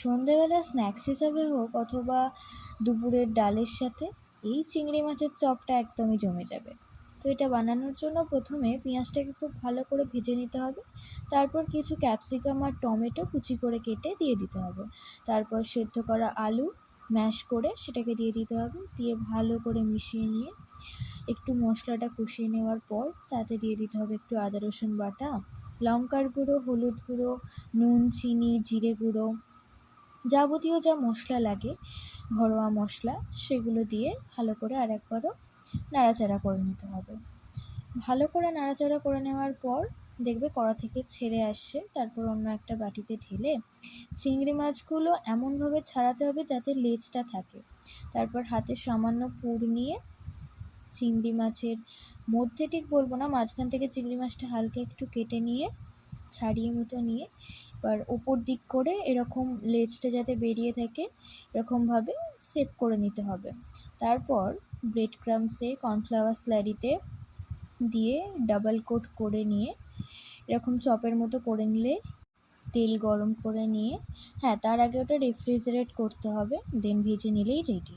সন্ধেবেলা স্ন্যাক্স হিসাবে হোক অথবা দুপুরের ডালের সাথে এই চিংড়ি মাছের চপটা একদমই জমে যাবে। তো এটা বানানোর জন্য প্রথমে পেঁয়াজটাকে খুব ভালো করে ভেজে নিতে হবে। তারপর কিছু ক্যাপসিকাম আর টমেটো কুচি করে কেটে দিয়ে দিতে হবে। তারপর সেদ্ধ করা আলু ম্যাশ করে সেটাকে দিয়ে দিতে হবে। দিয়ে ভালো করে মিশিয়ে নিয়ে একটু মশলাটা কষিয়ে নেওয়ার পর তাতে দিয়ে দিতে হবে একটু আদা রসুন বাটা, লঙ্কার গুঁড়ো, হলুদ গুঁড়ো, নুন, চিনি, জিরে গুঁড়ো, যাবতীয় যা মশলা লাগে ঘরোয়া মশলা সেগুলো দিয়ে ভালো করে আরেকবারও নাড়াচাড়া করে নিতে হবে। ভালো করে নাড়াচাড়া করে নেওয়ার পর দেখবে কড়া থেকে ছেড়ে আসছে। তারপর অন্য একটা বাটিতে ঢেলে চিংড়ি মাছগুলো এমনভাবে ছাড়াতে হবে যাতে লেজটা থাকে। তারপর হাতে সামান্য পুর নিয়ে চিংড়ি মাছের মধ্যে ঠিক বলবো না, মাঝখান থেকে চিংড়ি মাছটা হালকা একটু কেটে নিয়ে ছাড়িয়ে মতো নিয়ে এবার ওপর দিক করে এরকম লেজটা যাতে বেরিয়ে থাকে এরকমভাবে সেভ করে নিতে হবে। তারপর ব্রেড ক্রাম্বসে কর্নফ্লাওয়ার স্লারিতে দিয়ে ডাবল কোট করে নিয়ে এরকম চপের মতো করে নিলে তেল গরম করে নিয়ে, হ্যাঁ তার আগে ওটা রেফ্রিজারেট করতে হবে, দেন ভেজে নিলেই রেডি।